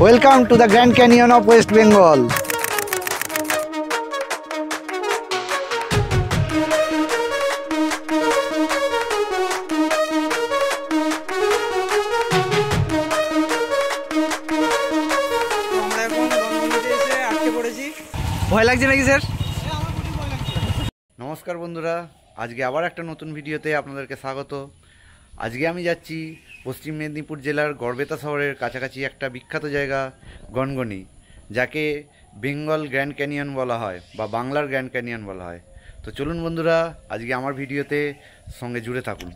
Welcome to the Grand Canyon of West Bengal. ভয় লাগছে নাকি স্যার? নমস্কার বন্ধুরা, আজকে আবার একটা নতুন ভিডিওতে আপনাদেরকে স্বাগত। আজকে আমি যাচ্ছি পশ্চিম মেদিনীপুর জেলার গড়বেতা শহরের কাছাকাছি একটা বিখ্যাত জায়গা গনগনি, যাকে বেঙ্গল গ্র্যান্ড ক্যানিয়ন বলা হয় বা বাংলার গ্র্যান্ড ক্যানিয়ন বলা হয়। তো চলুন বন্ধুরা, আজকে আমার ভিডিওতে সঙ্গে জুড়ে থাকুন।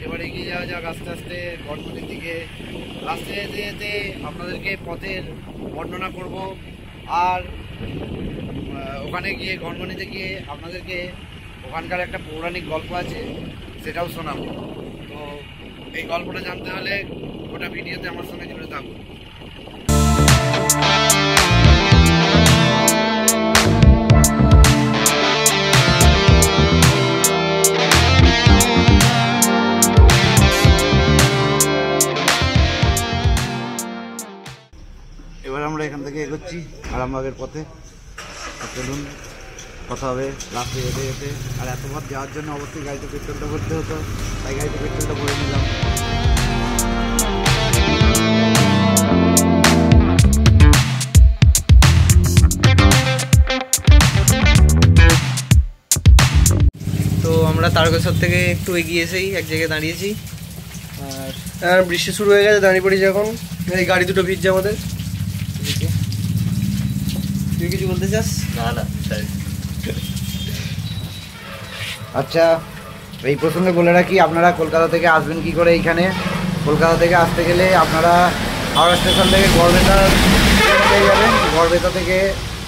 এবার এগিয়ে যাওয়া যাক আস্তে আস্তে গনগনির দিকে। রাস্তায় যেতে যেতে আপনাদেরকে পথের বর্ণনা করব, আর ওখানে গিয়ে গনগনিতে গিয়ে আপনাদেরকে ওখানকার একটা পৌরাণিক গল্প আছে, সেটাও শোনাবো। তো এই গল্পটা জানতে হলে গোটা ভিডিওতে আমার সঙ্গে জুড়ে থাকুন। এবার আমরা এখান থেকে এগোচ্ছি আরামবাগের পথে। চলুন, কথা হবে রাস্তায় যেতে যেতে। আর এত পথ যাওয়ার জন্য অবশ্যই গাড়িতে পেট্রোলটা ভরতে হতো, তাই গাড়িতে পেট্রোলটা ভরে নিলাম। তো আমরা তারকেশ্বর থেকে একটু এগিয়ে এসেই এক জায়গায় দাঁড়িয়েছি, আর বৃষ্টি শুরু হয়ে গেছে। দাঁড়িয়ে পড়েছি এখন। এই গাড়ি দুটো ভিজছে আমাদের। তুই কিছু বলতে চাস? না। আচ্ছা, এই প্রসঙ্গে বলে রাখি, আপনারা কলকাতা থেকে আসবেন কি করে এইখানে। কলকাতা থেকে আসতে গেলে আপনারা হাওড়া স্টেশন থেকে গড়বেতা পেয়ে যাবেন। গড়বেতা থেকে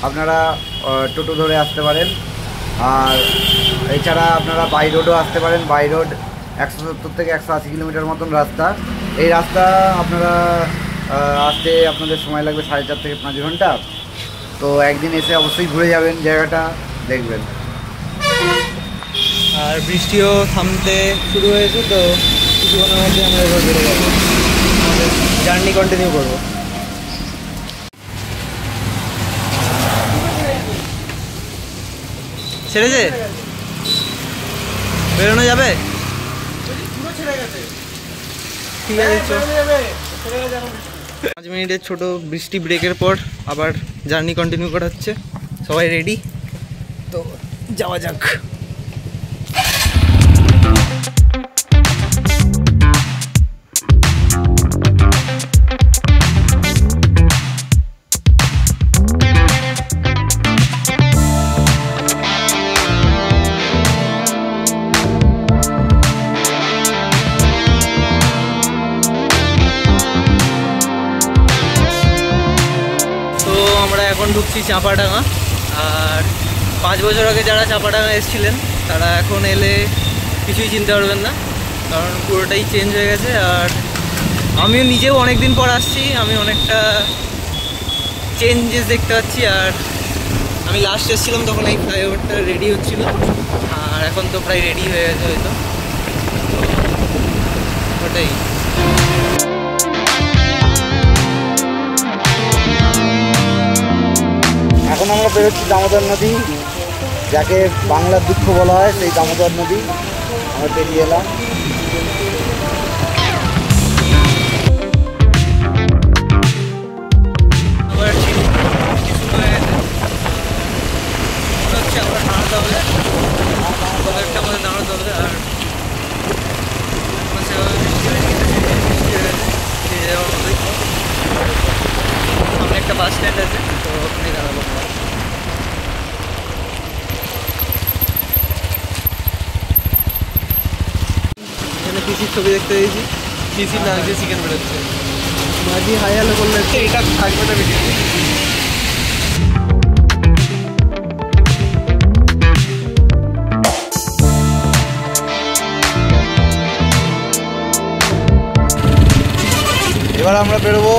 আপনারা টোটো ধরে আসতে পারেন, আর এছাড়া আপনারা বাই রোডও আসতে পারেন। বাই রোড 170 থেকে 180 কিলোমিটার মতন রাস্তা। এই রাস্তা আপনারা আসতে আপনাদের সময় লাগবে 4.5 থেকে 5 ঘন্টা। তো একদিন এসে অবশ্যই ঘুরে যাবেন, জায়গাটা দেখবেন। আর বৃষ্টিও থামতে শুরু হয়েছে, তো কিছুক্ষণের মধ্যে আমরা এবার বেরো যাবো, আমাদের জার্নি কন্টিনিউ করবো। ছেড়েছে? বেরোনো যাবে? ঠিক আছে, 5 মিনিটের ছোট বৃষ্টি ব্রেকের পর আবার জার্নি কন্টিনিউ করা হচ্ছে। সবাই রেডি, তো যাওয়া যাক। এখন ঢুকছি চাঁপাডাঙ্গা। আর 5 বছর আগে যারা চাঁপাডাঙ্গা এসেছিলেন তারা এখন এলে কিছুই চিনতে পারবেন না, কারণ পুরোটাই চেঞ্জ হয়ে গেছে। আর আমিও নিজেও অনেক দিন পর আসছি, আমি অনেকটা চেঞ্জেস দেখতে পাচ্ছি। আর আমি লাস্ট এসেছিলাম তখন এই ফ্লাইওভারটা রেডি হচ্ছিল, আর এখন তো প্রায় রেডি হয়ে গেছে হয়তো। ওটাই। এখন আমরা বেরোচ্ছি দামোদর নদী, যাকে বাংলার দুঃখ বলা হয়, সেই দামোদর নদী আমরা পেরিয়ে এলাম। সামনে একটা বাস স্ট্যান্ড আছে, তো ওখানে দাঁড়াবো। এখানে পিসির ছবি দেখতে পেয়েছি। পিসির নাক দিয়ে চিকেন বেরোচ্ছে। মাঝি হাই হ্যালো করলে এটা থাকবে না ভিডিও। এবার আমরা বেরোবো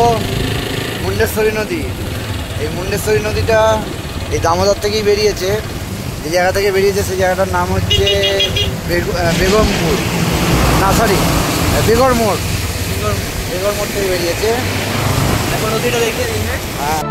মুন্ডেশ্বরী নদী। এই মুন্ডেশ্বরী নদীটা এই দামোদর থেকেই বেরিয়েছে। যে জায়গা থেকে বেরিয়েছে সেই জায়গাটার নাম হচ্ছে বেগমপুর, না সরি বেগরমোড়। বেগরমোড় থেকে বেরিয়েছে। এখন নদীটা দেখিয়ে দিই। হ্যাঁ,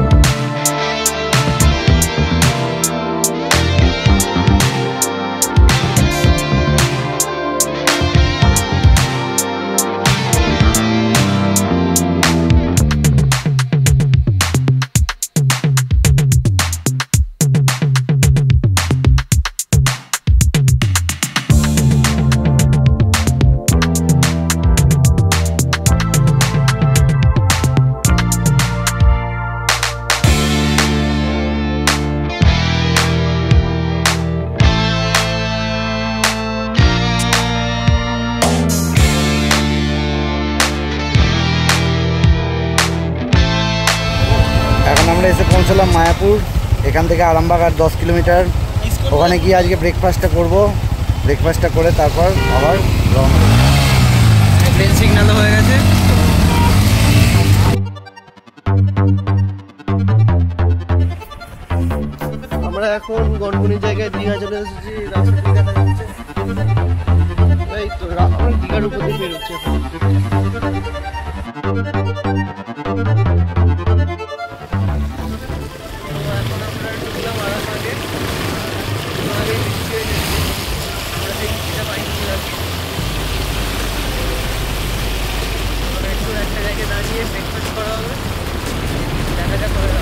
এখন আমরা এসে পৌঁছলাম মায়াপুর। এখান থেকে আরামবাগ আর 10 কিলোমিটার। ওখানে গিয়ে আজকে ব্রেকফাস্টটা করব। ব্রেকফাস্টটা করে তারপর আবার রওনা দেব। ট্রেন সিগন্যালও হয়ে গেছে। আমরা এখন গনগনির জায়গায় দীঘা চলে এসেছি। রাস্তা দিয়ে দেখা যাচ্ছে এই তো আমরা দীঘার উপর দিয়ে বেরোচ্ছি এখন। একটা জায়গায় দাঁড়িয়ে ব্রেকফাস্ট করা হবে, দেখা যাক করে।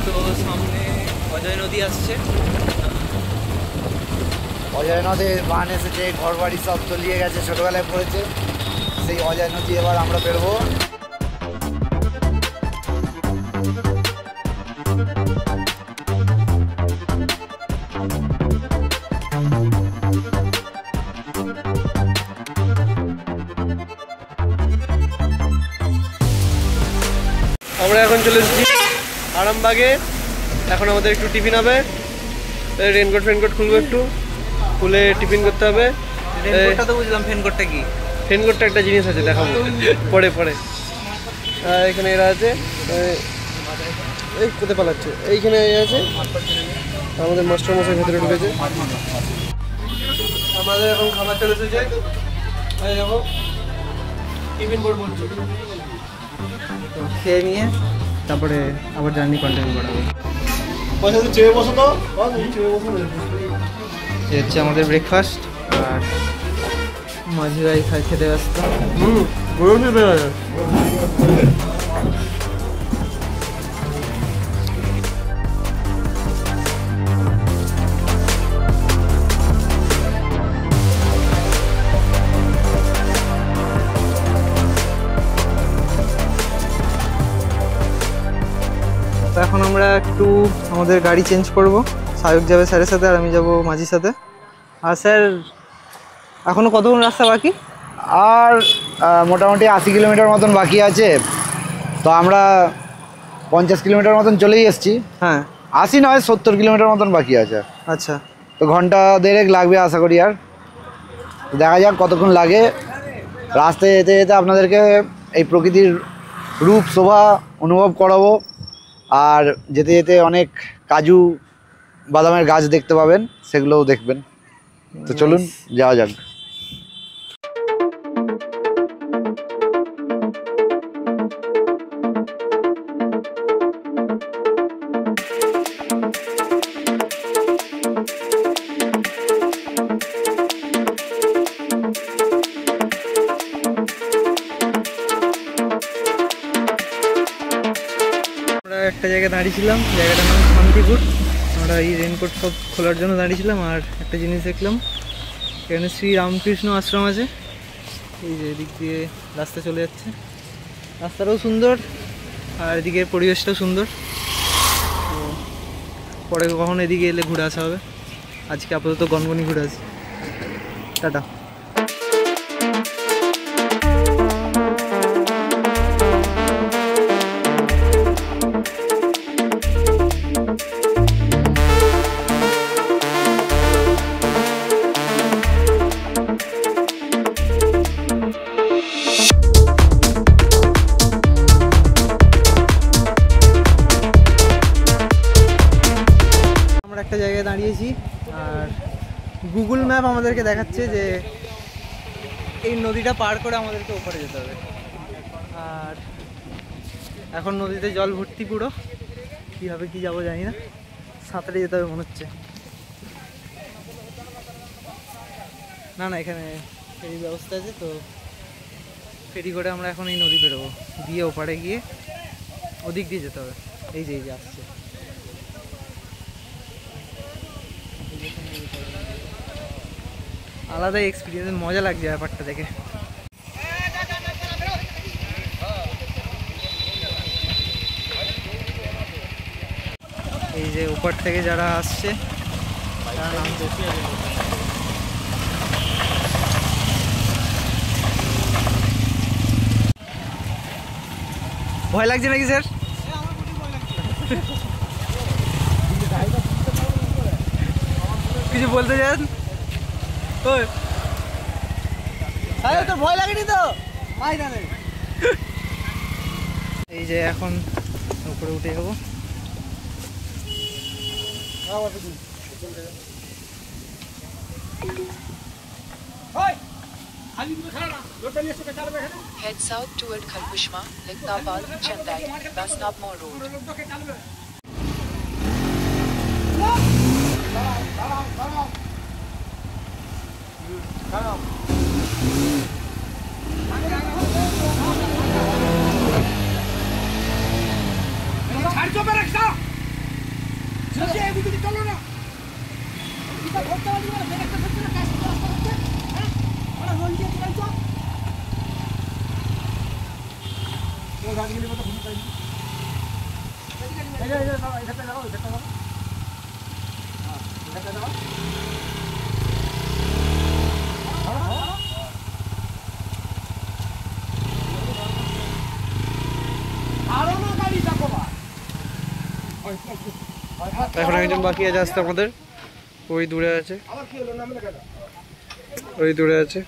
তো সামনে অজয় নদী আসছে। অজয় নদীর বান এসেছে, ঘর বাড়ি সব তলিয়ে গেছে, ছোটোবেলায় পড়েছে। সেই অজয় নদী এবার আমরা বেরোবো। আমরা এখন চলে এসেছি আরামবাগে। এখন আমাদের একটু টিফিন হবে। রেনকোট ফেনকোট খুলবো, একটু খুলে টিফিন করতে হবে। রেনকোটটা তো বুঝলাম, ফেনকোটটা কি? ফেনকোটটা একটা জিনিস আছে, দেখাবো পরে পরে। এখানে এরা আছে, এই কোথায় পালাচ্ছে, এইখানে আছে আমাদের মাস্টার মশাই ভেতরে ঢুকেছে। আমাদের এখন খাবার চলে এসেছে। এই দেখো টিফিন বোর্ড বলছো, খেয়ে নিয়ে তারপরে আবার জার্নি কন্টিনিউ করাবো। পয়সা তো চেয়ে বসো তো, চেয়ে বসো। এই হচ্ছে আমাদের ব্রেকফাস্ট। আর মাঝি ভাই খেতে ব্যস্ত। বরফি বেড়া তো এখন আমরা একটু আমাদের গাড়ি চেঞ্জ করব। সায়ক যাবে স্যারের সাথে আর আমি যাব মাঝির সাথে। আর স্যার এখনও কতক্ষণ রাস্তা বাকি? আর মোটামুটি 80 কিলোমিটার মতন বাকি আছে। তো আমরা 50 কিলোমিটার মতন চলেই এসেছি। হ্যাঁ, 80 নয় 70 কিলোমিটার মতন বাকি আছে। আচ্ছা। তো ঘন্টা দেড়েক লাগবে আশা করি। আর দেখা যাক কতক্ষণ লাগে। রাস্তায় যেতে যেতে আপনাদেরকে এই প্রকৃতির রূপ শোভা অনুভব করাবো। আর যেতে যেতে অনেক কাজু বাদামের গাছ দেখতে পাবেন, সেগুলোও দেখবেন। তো চলুন যাওয়া যাক। আমরা একটা জায়গায় দাঁড়িয়েছিলাম, জায়গাটার নাম শান্তিপুর। আমরা এই রেনকোট সব খোলার জন্য দাঁড়িয়েছিলাম। আর একটা জিনিস দেখলাম, এখানে শ্রী রামকৃষ্ণ আশ্রম আছে। এই যে এদিক দিয়ে রাস্তা চলে যাচ্ছে, রাস্তাটাও সুন্দর আর এদিকে পরিবেশটাও সুন্দর। তো পরে কখনো এদিকে এলে ঘুরে আসা হবে। আজকে আপাতত গনগনি ঘুরে আসি। টাটা। জায়গায় দাঁড়িয়েছি, আর গুগল ম্যাপ আমাদেরকে দেখাচ্ছে যে এই নদীটা পার করে আমাদেরকে ওপারে যেতে হবে। আর এখন নদীতে জল ভর্তি পুরো, কীভাবে কী যাবো জানি না, সাঁতরে যেতে হবে মনে হচ্ছে। না না, এখানে ফেরির ব্যবস্থা আছে, তো ফেরি করে আমরা এখন এই নদী পেরোবো, দিয়ে ওপারে গিয়ে ওদিক দিয়ে যেতে হবে। এই যে আসছে, আলাদা এক্সপিরিয়েন্স, মজা লাগছে ব্যাপারটা দেখে। এই যে উপর থেকে যারা আসছে তারা নামছে। ভয় লাগছে নাকি স্যার? কিছু বলতে চান? তো ভয় লাগেনি তো? এই যে এখন উপরে উঠে যাবো। Head south toward Khalbushma, Lignabad, Chandai, Basnabmo Road. এখন একজন বাকি আছে আসতে আমাদের, ওই দূরে আছে, ওই দূরে আছে।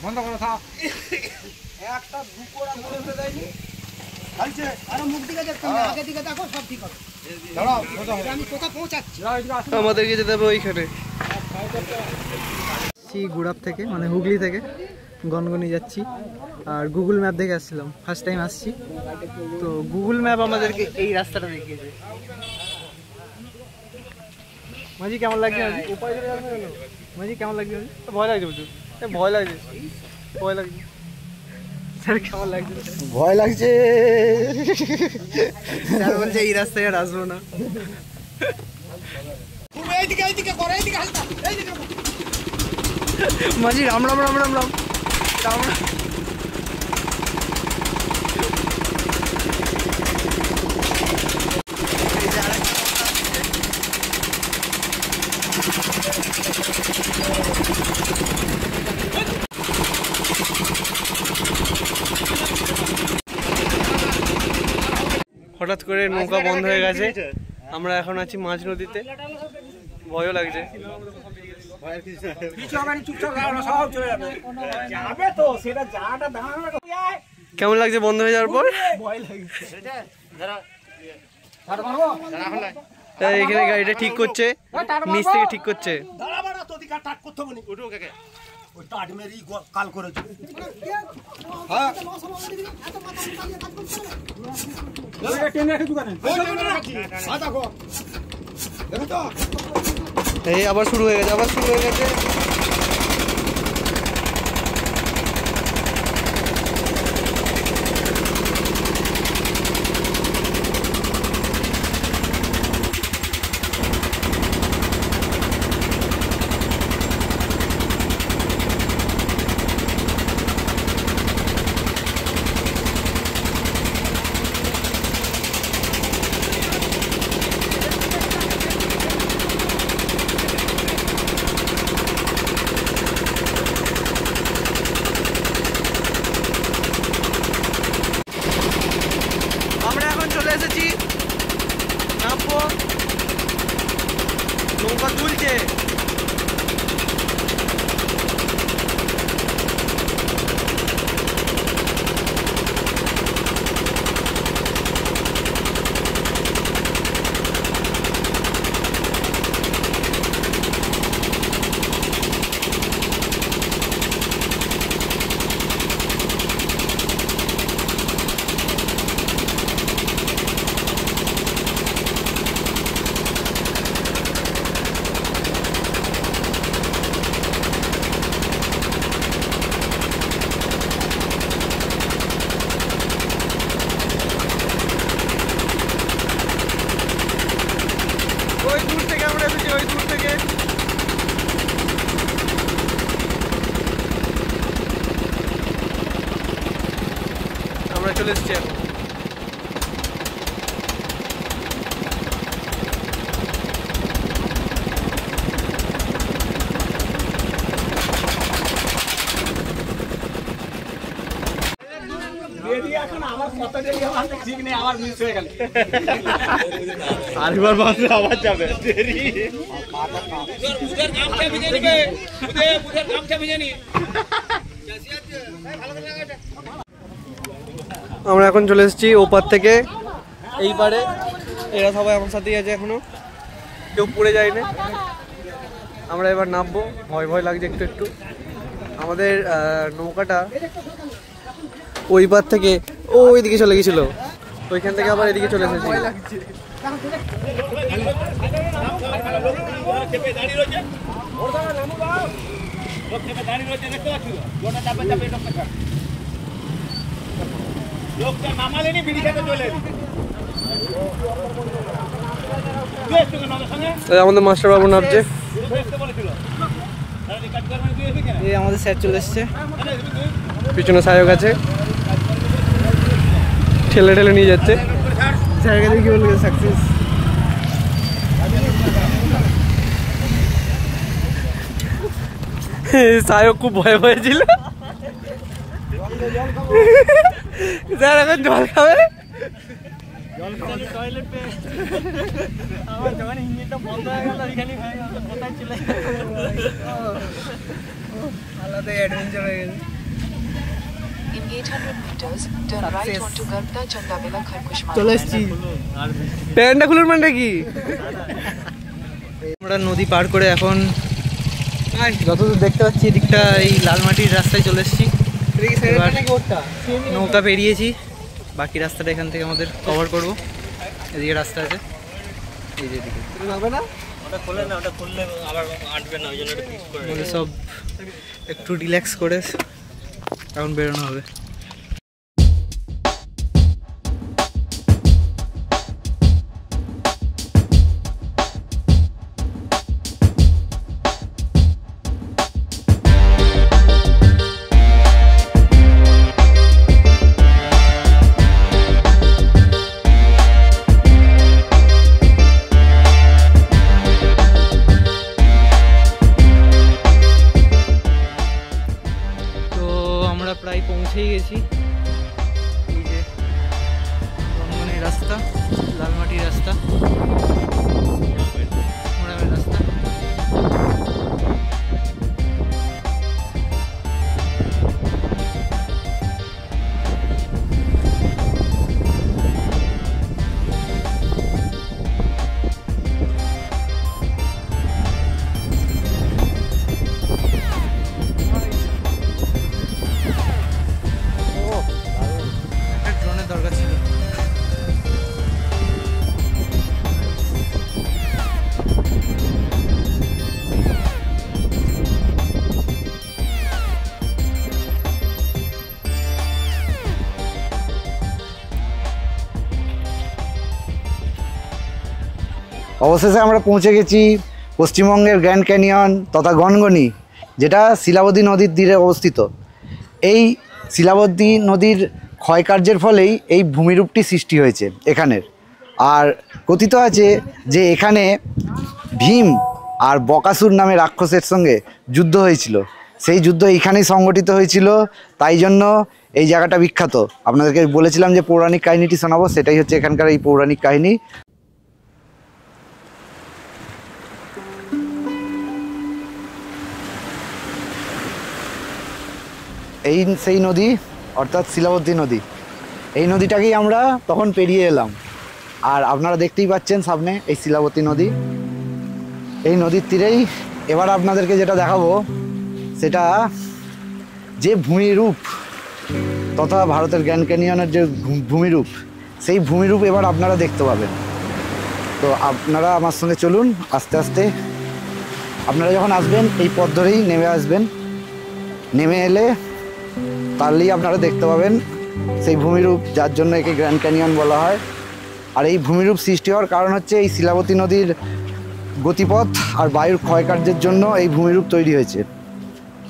বন্ধ করো, থাক একটা দুকোড়া বলতে দেয়নি। আরে মুখ দিকে দেখতে হবে, আগে দিকে দেখো, সব ঠিক হবে। দাঁড়াও, আমি কোথা পৌঁছাচ্ছি? আমাদেরকে যেতে হবে ওইখানে। গুড়াপ থেকে, মানে হুগলি থেকে গনগনি যাচ্ছি, আর গুগল ম্যাপ দেখে আসছিলাম, ফার্স্ট টাইম আসছি, তো গুগল ম্যাপ আমাদেরকে এই রাস্তাটা দেখিয়েছে। মাঝি কেমন লাগছে? মাঝি কেমন লাগছে? ভয় লাগছে প্রচুর, ভয় লাগছে, ভয় লাগছে স্যার। কেমন লাগছে? ভয় লাগছে। স্যার বলছে এই রাস্তায় আর আসবো না। মাঝি রাম রাম রাম রাম রাম রাম রাম। হঠাৎ করে নৌকা বন্ধ হয়ে গেছে, আমরা এখন আছি মাঝ নদীতে, ভয়ও লাগছে। কেমন লাগছে বন্ধ হয়ে যাওয়ার পর? এখানে গাড়িটা ঠিক করছে, নিচ থেকে ঠিক করছে। কাল করেছে এই আবার শুরু হয়ে গেছে আমরা এখন চলে এসেছি নামবো নৌকা তুলছে আমরা চলে এসেছি এখন আরেকবার বাঁধলে আবার যাবে দেরি আমরা এখন চলে এসেছি ওপার থেকে এই পারে এরা সবাই আমার সাথেই আছে এখনো কেউ পড়ে যায়নি আমরা এবার নামবো ভয় ভয় লাগছে একটু একটু আমাদের নৌকাটা ওই পার থেকে ওইদিকে চলে গেছিল ওইখান থেকে আবার এদিকে চলে এসেছি আমাদের মাস্টার বাবু নামছে এই আমাদের স্যার চলে এসছে পিছনে সায়ক আছে ঠেলে ঠেলে নিয়ে যাচ্ছে স্যারকে দেখি বলবে সাকসেস সায়ক খুব ভয় ভয় ছিল স্যার এখন জল খাবে আমার যখন ইঞ্জিনটা বন্ধ হয়ে গেল ওইখানে কোথায় চলে আলাদা অ্যাডভেঞ্চার হয়ে গেছে In 800 meters, turn right onto Garda Chandavela Kharkushma. চলে এসছি প্যান্টটা খুলুন মানে কি আমরা নদী পার করে এখন যতদূর দেখতে পাচ্ছি এদিকটা এই লালমাটির রাস্তায় চলে এসেছি এবার নৌকা পেরিয়েছি বাকি রাস্তাটা এখান থেকে আমাদের কভার করব এদিকে রাস্তা আছে এই যে এদিকে আমাদের সব একটু রিল্যাক্স করে এখন বেরোনো হবে প্রায় পৌঁছেই গেছি এই যে বর্ধমানের রাস্তা লালমাটির রাস্তা মোড়ামের রাস্তা অবশেষে আমরা পৌঁছে গেছি পশ্চিমবঙ্গের গ্র্যান্ড ক্যানিয়ন তথা গনগনি, যেটা শিলাবতী নদীর তীরে অবস্থিত। এই শিলাবতী নদীর ক্ষয়কার্যের ফলেই এই ভূমিরূপটি সৃষ্টি হয়েছে এখানের। আর কথিত আছে যে এখানে ভীম আর বকাসুর নামে রাক্ষসের সঙ্গে যুদ্ধ হয়েছিল, সেই যুদ্ধ এইখানেই সংগঠিত হয়েছিল, তাই জন্য এই জায়গাটা বিখ্যাত। আপনাদেরকে বলেছিলাম যে পৌরাণিক কাহিনীটি শোনাবো, সেটাই হচ্ছে এখানকার এই পৌরাণিক কাহিনী। এই সেই নদী অর্থাৎ শিলাবতী নদী, এই নদীটাকেই আমরা তখন পেরিয়ে এলাম। আর আপনারা দেখতেই পাচ্ছেন সামনে এই শিলাবতী নদী, এই নদীর তীরেই এবার আপনাদেরকে যেটা দেখাবো সেটা যে ভূমিরূপ তথা ভারতের গ্র্যান্ড ক্যানিয়নের যে ভূমিরূপ, সেই ভূমিরূপ এবার আপনারা দেখতে পাবেন। তো আপনারা আমার সঙ্গে চলুন আস্তে আস্তে। আপনারা যখন আসবেন এই পথ ধরেই নেমে আসবেন, নেমে এলে তাহলেই আপনারা দেখতে পাবেন সেই ভূমিরূপ, যার জন্য একে গ্র্যান্ড ক্যানিয়ন বলা হয়। আর এই ভূমিরূপ সৃষ্টি হওয়ার কারণ হচ্ছে এই শিলাবতী নদীর গতিপথ আর বায়ুর ক্ষয়কার্যের জন্য এই ভূমিরূপ তৈরি হয়েছে।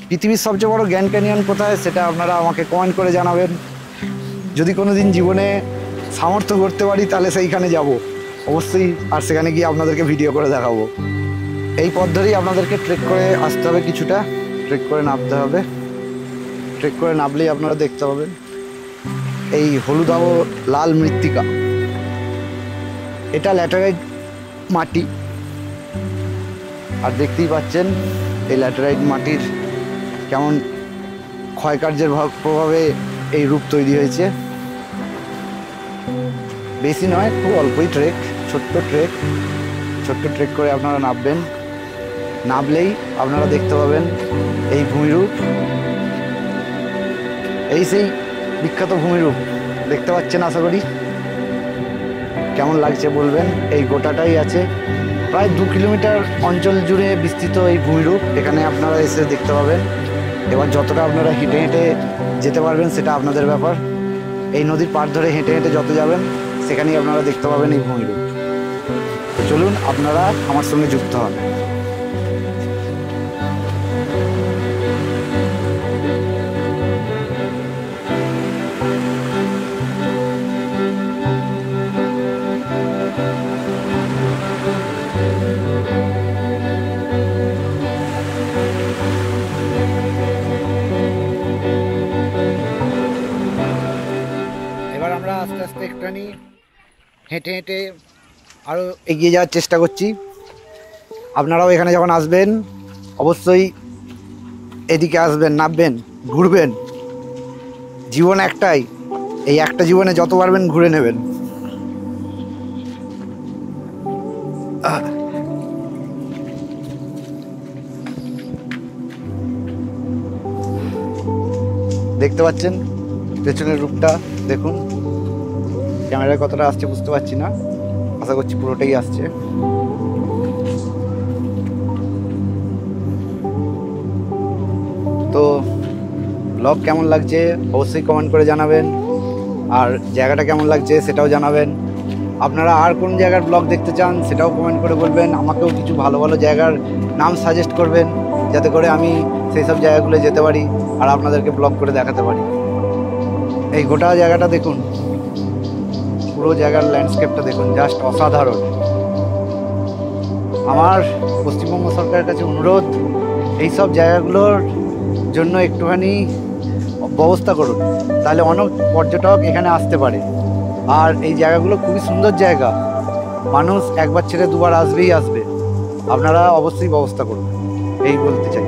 পৃথিবীর সবচেয়ে বড় গ্র্যান্ড ক্যানিয়ন কোথায় সেটা আপনারা আমাকে কমেন্ট করে জানাবেন। যদি কোনো দিন জীবনে সামর্থ্য করতে পারি তাহলে সেইখানে যাব অবশ্যই, আর সেখানে গিয়ে আপনাদেরকে ভিডিও করে দেখাবো। এই পথ ধরেই আপনাদেরকে ট্রেক করে আসতে হবে, কিছুটা ট্রেক করে নামতে হবে। ট্রেক করে নামলেই আপনারা দেখতে পাবেন এই হলুদাভ লাল মৃত্তিকা, এটা ল্যাটেরাইট মাটি। আর দেখতেই পাচ্ছেন এই ল্যাটেরাইট মাটির কেমন ক্ষয়কার্যের প্রভাবে এই রূপ তৈরি হয়েছে। বেশি নয়, খুব অল্পই ট্রেক, ছোট্ট ট্রেক করে আপনারা নামবেন। নামলেই আপনারা দেখতে পাবেন এই ভূমিরূপ, এই সেই বিখ্যাত ভূমিরূপ। দেখতে পাচ্ছেন আশা করি, কেমন লাগছে বলবেন। এই গোটাটাই আছে, প্রায় 2 কিলোমিটার অঞ্চল জুড়ে বিস্তৃত এই ভূমিরূপ, এখানে আপনারা এসে দেখতে পাবেন। এবার যতটা আপনারা হেঁটে হেঁটে যেতে পারবেন সেটা আপনাদের ব্যাপার। এই নদীর পাড় ধরে হেঁটে হেঁটে যত যাবেন সেখানেই আপনারা দেখতে পাবেন এই ভূমিরূপ। তো চলুন আপনারা আমার সঙ্গে যুক্ত হন। আমরা আস্তে আস্তে একটুখানি হেঁটে হেঁটে আরও এগিয়ে যাওয়ার চেষ্টা করছি। আপনারাও এখানে যখন আসবেন অবশ্যই এদিকে আসবেন, নামবেন, ঘুরবেন। জীবন একটাই, এই একটা জীবনে যত পারবেন ঘুরে নেবেন। দেখতে পাচ্ছেন পেছনের রূপটা, দেখুন। ক্যামেরায় কতটা আসছে বুঝতে পারছি না, আশা করছি পুরোটাই আসছে। তো ব্লগ কেমন লাগছে অবশ্যই কমেন্ট করে জানাবেন, আর জায়গাটা কেমন লাগছে সেটাও জানাবেন। আপনারা আর কোন জায়গার ব্লগ দেখতে চান সেটাও কমেন্ট করে বলবেন। আমাকেও কিছু ভালো ভালো জায়গার নাম সাজেস্ট করবেন, যাতে করে আমি সেই সব জায়গাগুলো যেতে পারি আর আপনাদেরকে ব্লগ করে দেখাতে পারি। এই গোটা জায়গাটা দেখুন, পুরো জায়গার ল্যান্ডস্কেপটা দেখুন, জাস্ট অসাধারণ। আমার পশ্চিমবঙ্গ সরকারের কাছে অনুরোধ, এইসব জায়গাগুলোর জন্য একটুখানি ব্যবস্থা করুন, তাহলে অনেক পর্যটক এখানে আসতে পারে। আর এই জায়গাগুলো খুবই সুন্দর জায়গা, মানুষ একবার ছেড়ে দুবার আসবেই আসবে। আপনারা অবশ্যই ব্যবস্থা করুন, এই বলতে চাই।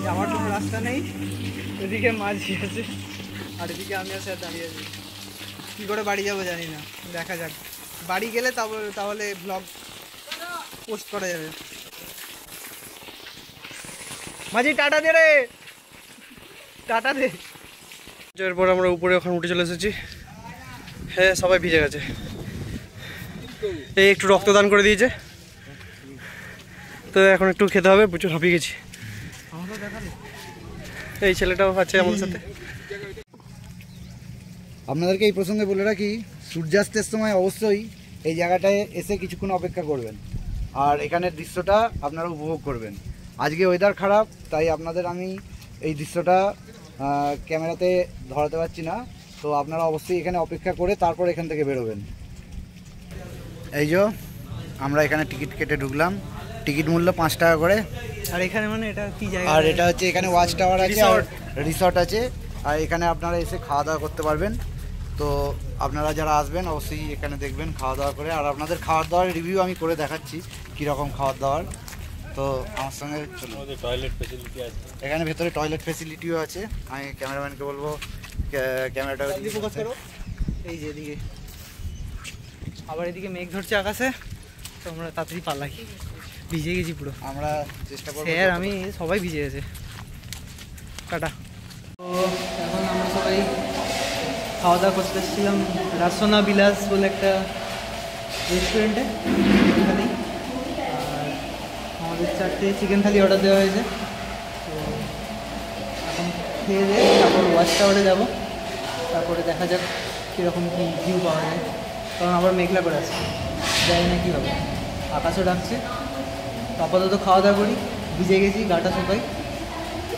যাওয়ার কোনো রাস্তা নেই, এদিকে মাঝি আছে আর এদিকে আমি আর দাঁড়িয়ে আছি। কী করে বাড়ি যাবো জানি না, দেখা যাক। বাড়ি গেলে তাহলে ব্লগ পোস্ট করা যাবে। মাঝি টাটা দে রে, টাটা দে। এরপর আমরা উপরে ওখানে উঠে চলে এসেছি। হ্যাঁ, সবাই ভিজে গেছে। এই একটু রক্তদান করে দিয়েছে, তো এখন একটু খেতে হবে, প্রচুর হাঁপিয়ে গেছি। এই ছেলেটাও আছে আমার সাথে। আপনাদেরকে এই প্রসঙ্গে বলে রাখি, সূর্যাস্তের সময় অবশ্যই এই জায়গাটায় এসে কিছুক্ষণ অপেক্ষা করবেন, আর এখানের দৃশ্যটা আপনারা উপভোগ করবেন। আজকে ওয়েদার খারাপ, তাই আপনাদের আমি এই দৃশ্যটা ক্যামেরাতে ধরাতে পারছি না, তো আপনারা অবশ্যই এখানে অপেক্ষা করে তারপর এখান থেকে বেরোবেন। এই যে আমরা এখানে টিকিট কেটে ঢুকলাম, টিকিট মূল্য 5 টাকা করে। আর এখানে মানে এটা কি জায়গা? আর এটা হচ্ছে এখানে ওয়াচ টাওয়ার আছে, রিসর্ট আছে, আর এখানে আপনারা এসে খাওয়া দাওয়া করতে পারবেন। তো আপনারা যারা আসবেন অবশ্যই এখানে দেখবেন খাওয়া দাওয়া করে, আর আপনাদের খাওয়ার দাওয়ার রিভিউ আমি করে দেখাচ্ছি কীরকম খাওয়ার দাওয়ার। তো আমার সঙ্গে চলুন। টয়লেট ফেসিলিটি আছে এখানে ভেতরে টয়লেট ফেসিলিটিও আছে। আমি ক্যামেরাম্যানকে বলবো ক্যামেরাটা ফোকাস করো। এই যে এদিকে আবার এদিকে মেঘ ধরছে আকাশে, তো আমরা তাড়াতাড়ি পালাই, ভিজে গেছি পুরো। আমরা চেষ্টা করবো। স্যার আমি সবাই ভিজে গেছে। টাটা। তো এখন আমরা সবাই খাওয়া দাওয়া করতে এসেছিলাম রাসনা বিলাস বলে একটা রেস্টুরেন্টে, এখানেই। আর আমাদের 4টে চিকেন থালি অর্ডার দেওয়া হয়েছে। তো এখন খেয়ে দিয়ে তারপর ওয়াচ টাওয়ারে যাবো, তারপরে দেখা যাক কীরকম কী ভিউ পাওয়া যায়, কারণ আবার মেঘলা করে আছে, জানি না কী হবে। আকাশও ডাকছে। তো আপাতত খাওয়া দাওয়া করি, ভিজে গেছি, গাটা শুকাই,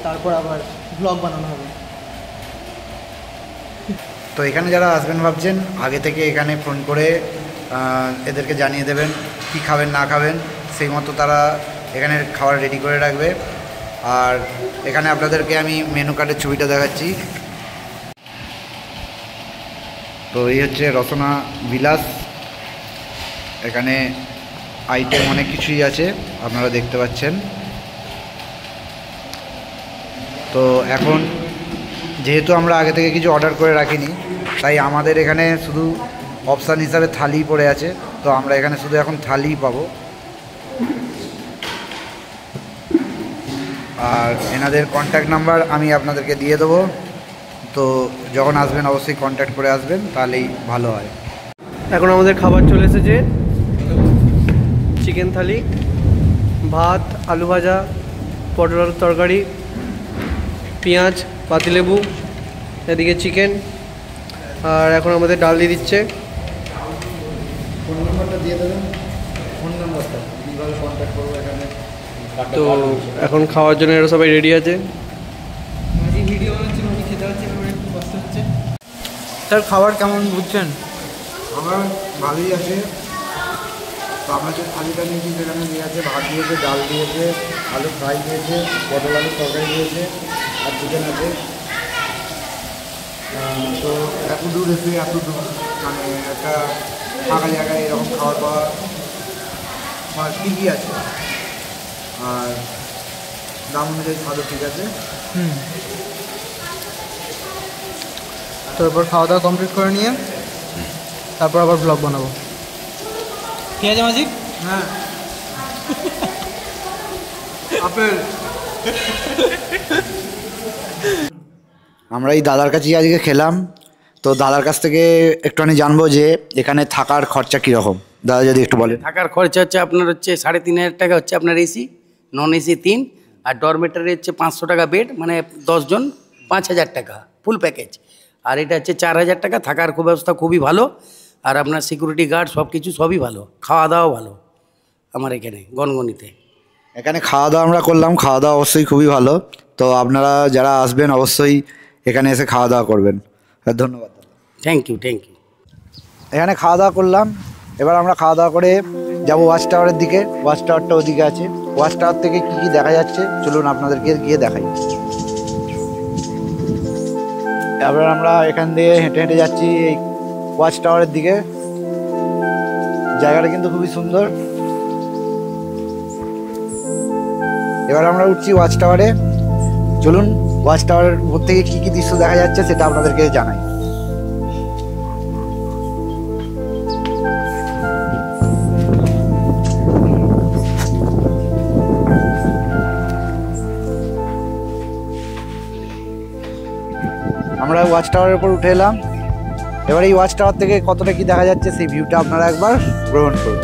তারপর আবার ব্লগ বানানো হবে। তো এখানে যারা আসবেন ভাবছেন, আগে থেকে এখানে ফোন করে এদেরকে জানিয়ে দেবেন কি খাবেন না খাবেন, সেই মতো তারা এখানে খাবার রেডি করে রাখবে। আর এখানে আপনাদেরকে আমি মেনু কার্ডের ছবিটা দেখাচ্ছি। তো এই হচ্ছে রসনা বিলাস। এখানে আইটেম অনেক কিছুই আছে, আপনারা দেখতে পাচ্ছেন। তো এখন যেহেতু আমরা আগে থেকে কিছু অর্ডার করে রাখিনি, তাই আমাদের এখানে শুধু অপশান হিসাবে থালি পড়ে আছে। তো আমরা এখানে শুধু এখন থালি পাবো। আর এনাদের কন্ট্যাক্ট নাম্বার আমি আপনাদেরকে দিয়ে দেবো, তো যখন আসবেন অবশ্যই কন্ট্যাক্ট করে আসবেন, তাহলেই ভালো হয়। এখন আমাদের খাবার চলে এসেছে, চিকেন থালি, ভাত, আলু ভাজা, পটল আলুর তরকারি, পেঁয়াজ, পাতিলেবু, এদিকে চিকেন, আর এখন আমাদের ডাল দিয়ে দিচ্ছে। ফোন নাম্বারটা দিয়ে দেবেন, ফোন নাম্বারটা কীভাবে কন্ট্যাক্ট করবো এখানে। তো এখন খাওয়ার জন্য এরা সবাই রেডি আছে। ভিডিও বানাচ্ছি, আমি খেতে পাচ্ছি, আমার একটু কষ্ট হচ্ছে। স্যার খাবার কেমন বুঝছেন? আমার ভালোই আছে। তো আমরা যে থালিটা নিয়েছি সেখানে দিয়ে আছে, ভাত দিয়েছে, ডাল দিয়েছে, আলু ফ্রাই দিয়েছে, পটল আলুর তরকারি দিয়েছে, আর চিকেন আছে। তো এত দূর এসে এত দূর মানে একটা ফাঁকা জায়গায় এরকম খাবার পাওয়া মানে ঠিকই আছে, আর দাম অনুযায়ী স্বাদও ঠিক আছে। তো এরপর খাওয়া দাওয়া কমপ্লিট করে নিয়ে তারপর আবার ব্লগ বানাবো। ঠিক আছে মাঝি? হ্যাঁ, আপেল। আমরা এই দাদার কাছেই আজকে খেলাম। তো দাদার কাছ থেকে একটুখানি জানবো যে এখানে থাকার খরচা কীরকম। দাদা যদি একটু বলেন। থাকার খরচা হচ্ছে আপনার হচ্ছে 3,500 টাকা হচ্ছে আপনার এসি, নন এসি 3, আর ডরমেটারি হচ্ছে 500 টাকা বেড, মানে 10 জন 5,000 টাকা ফুল প্যাকেজ। আর এটা হচ্ছে 4,000 টাকা। থাকার ব্যবস্থা খুবই ভালো, আর আপনার সিকিউরিটি গার্ড সব কিছু সবই ভালো, খাওয়া দাওয়া ভালো আমার এখানে গনগনিতে। এখানে খাওয়া দাওয়া আমরা করলাম, খাওয়া দাওয়া অবশ্যই খুবই ভালো। তো আপনারা যারা আসবেন অবশ্যই এখানে এসে খাওয়া দাওয়া করবেন। ধন্যবাদ। Thank you, thank you. এখানে খাওয়া দাওয়া করলাম, এবার আমরা খাওয়া দাওয়া করে যাবো ওয়াচ টাওয়ারের দিকে। ওয়াচ টাওয়ারটা ওদিকে আছে। ওয়াচ টাওয়ার থেকে কী কী দেখা যাচ্ছে চলুন আপনাদেরকে গিয়ে দেখাই। এবার আমরা এখান দিয়ে হেঁটে হেঁটে যাচ্ছি এই ওয়াচ টাওয়ারের দিকে। জায়গাটা কিন্তু খুবই সুন্দর। এবার আমরা উঠছি ওয়াচ টাওয়ারে। চলুন ওয়াচ টাওয়ারের উপর থেকে কী কী দৃশ্য দেখা যাচ্ছে সেটা আপনাদেরকে জানাই। আমরা ওয়াচ টাওয়ারের উপর উঠে এলাম। এবার এই ওয়াচ টাওয়ার থেকে কতটা কি দেখা যাচ্ছে সেই ভিউটা আপনারা একবার গ্রহণ করুন।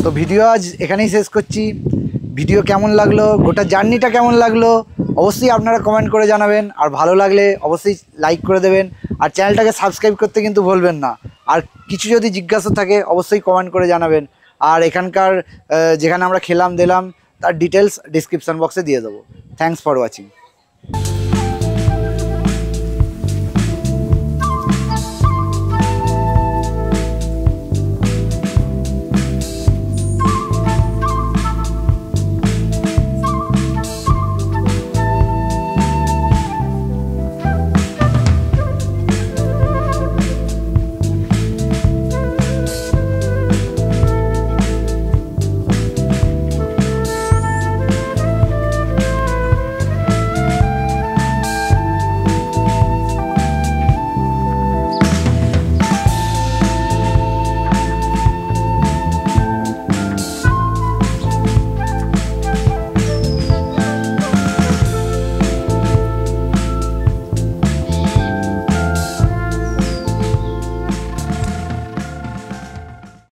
তো ভিডিও আজ এখানেই শেষ করছি। ভিডিও কেমন লাগলো, গোটা জার্নিটা কেমন লাগলো অবশ্যই আপনারা কমেন্ট করে জানাবেন। আর ভালো লাগলে অবশ্যই লাইক করে দেবেন, আর চ্যানেলটাকে সাবস্ক্রাইব করতে কিন্তু ভুলবেন না। আর কিছু যদি জিজ্ঞাসা থাকে অবশ্যই কমেন্ট করে জানাবেন। আর এখানকার যেখানে আমরা খেলাম দিলাম তার ডিটেলস ডিসক্রিপশান বক্সে দিয়ে দেবো। Thanks for watching.